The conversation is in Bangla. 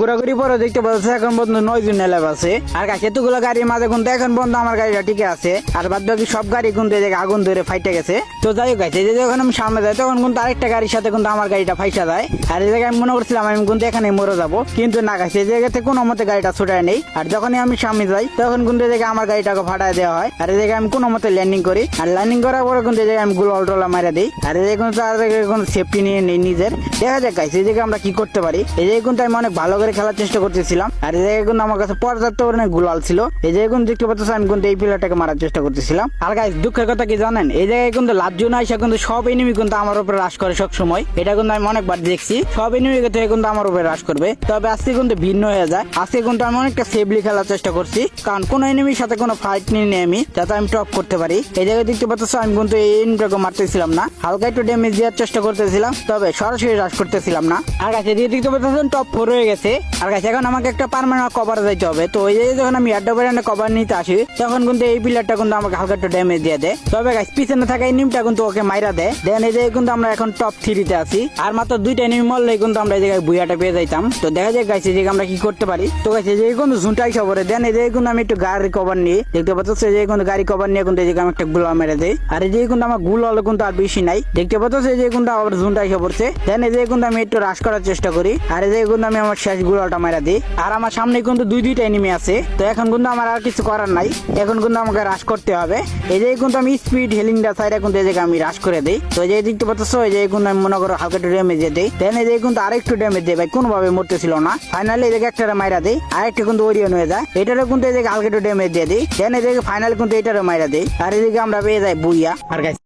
ঘোরাঘুরি পরে দেখতে পাচ্ছি এখন পর্যন্ত 9 জন এলাব আছে। আর গাছ এতগুলো গাড়ির মাঝে কিন্তু এখন পর্যন্ত আমার গাড়িটা টিকে আছে। আর বাদ বাকি সব গাড়ি কিন্তু এই জায়গায় আগুন ধরে ফাইটে গেছে। তো যাই হোক গাছ, এই যে যখন আমি সামনে যাই তখন কিন্তু আরেকটা গাড়ির সাথে কিন্তু আমার গাড়িটা ফাইসা যায়। আর এই জায়গায় আমি মনে করছিলাম আমি কিন্তু এখানে মরে যাবো, কিন্তু না গাছ, এই জায়গাতে কোনো মতে গাড়িটা ছুটায় নেই। আর যখনই আমি সামনে যাই তখন কিন্তু এই জায়গায় আমার গাড়িটাকে ফাটায় দেওয়া হয়। আর এই জায়গায় আমি কোনো মতে ল্যান্ডিং করি। আর ল্যান্ডিং করার পরে কিন্তু এই জায়গায় আমি গুলো অলটোলা মারা দিই। আর এই জায়গায় কিন্তু তার জায়গায় কোনো সেফটি নিয়ে নেই নিজের। দেখা যাক গাইস, এই জায়গায় আমরা কি করতে পারি। এই জায়গায় কিন্তু আমি অনেক ভালো করে খেলার চেষ্টা করতেছিলাম। আর এই জায়গায় কিন্তু আমার কাছে পর্যাপ্ত পরিমাণে গুলাল ছিল। এই জায়গায় কিন্তু দেখতে পাচ্ছি আমি কিন্তু এই প্লেয়ারটাকে মারার চেষ্টা করতেছিলাম। আর গাইস, দুঃখের কথা কি জানেন, এই জায়গায় কিন্তু লাভজুন আইসা কিন্তু সব এনিমি কিন্তু আমার উপরে রাশ করে সব সময়। এটা কিন্তু আমি অনেকবার দেখছি, সব এনিমি থেকে কিন্তু আমার উপরে রাশ করবে। তবে আজকে কিন্তু ভিন্ন হয়ে যায়। আজকে কিন্তু আমি অনেকটা সেফলি খেলার চেষ্টা করছি, কারণ কোন এনিমির সাথে কোনো ফাইট নিয়ে নেই আমি, যাতে আমি টপ করতে পারি। এই জায়গায় দেখতে পাচ্ছি আমি কিন্তু এই এনিমিটাকে মারতেছিলাম না, হালকা একটু ড্যামেজ দেওয়ার চেষ্টা করতেছিলাম, তবে সরাসরি রাশ করতেছিলাম না। আর গাছে দিয়ে দেখতে পাচ্ছেন টপ 4 হয়ে গেছে। আর গাছ এখন আমাকে একটা পার্মানেন্ট কভার যাইতে হবে। তো এই যে যখন আমি অ্যাডভান্টেজ কভার নিতে আসি তখন কিন্তু এই প্লেয়ারটা কিন্তু আমাকে হালকা একটু ড্যামেজ দিয়ে দেয়। তবে গাছ পিছনে থাকা এনিমিটা কিন্তু ওকে মাইরা দেয়। দেন এই জায়গায় কিন্তু আমরা এখন টপ 3 তে আছি। আর মাত্র 2টা এনিমি মরলেই কিন্তু আমরা এই জায়গায় বুয়াটা পেয়ে যাইতাম। তো দেখা যায় গাছ, এই জায়গায় আমরা কি করতে পারি। তো গাছ, এই জায়গায় কিন্তু ঝুঁটাই খবরে দেন। এই জায়গায় কিন্তু আমি একটু গাড়ি কভার নিই, দেখতে পাচ্ছ এই জায়গায় কিন্তু গাড়ি কভার নিয়ে কিন্তু এই জায়গায় আমি একটা গুলা মেরে দেই। আর এই জায়গায় কিন্তু আমার গুল হলো কিন্তু আর বেশি নাই, দেখতে পাচ্ছ এই জায়গায় কিন্তু আবার ঝুঁটাই খবরছে। দেন এই জায়গায় কিন্তু আমি একটু রাশ করার চেষ্টা করি। আর এই জায়গায় কিন্তু আমি আমার শেষ গুলাটা মেরা দিই। আর আমার সামনে কিন্তু 2টা এনিমি আছে। তো এখন কিন্তু আমার আর কিছু করার নাই, এখন কিন্তু আমাকে রাশ করতে হবে। এই জায়গায় কিন্তু আমি স্পিড হিলিংটা সাইডে কিন্তু এই জায়গায় আমি রাশ করে দিই। তো এই জায়গায় দেখতে পাচ্ছ এই জায়গায় কিন্তু আমি মনে করো হালকা একটু ড্যামেজ দিই। দেন এই জায়গায় কিন্তু আরেকটু ড্যামেজ দিই, ভাই কোনোভাবে মরতেছিল না। ফাইনালি এই জায়গায় একটা মাইরা দিই, আরেকটা কিন্তু ওরিয়ন হয়ে যায়। এটারও কিন্তু এই জায়গায় হালকা একটু ড্যামেজ দিয়ে দিই। দেন এই জায়গায় ফাইনালি কিন্তু এটারও মাইরা দিই। আর এই জায়গায় আমরা পেয়ে যাই বুইয়া। আর গাইস,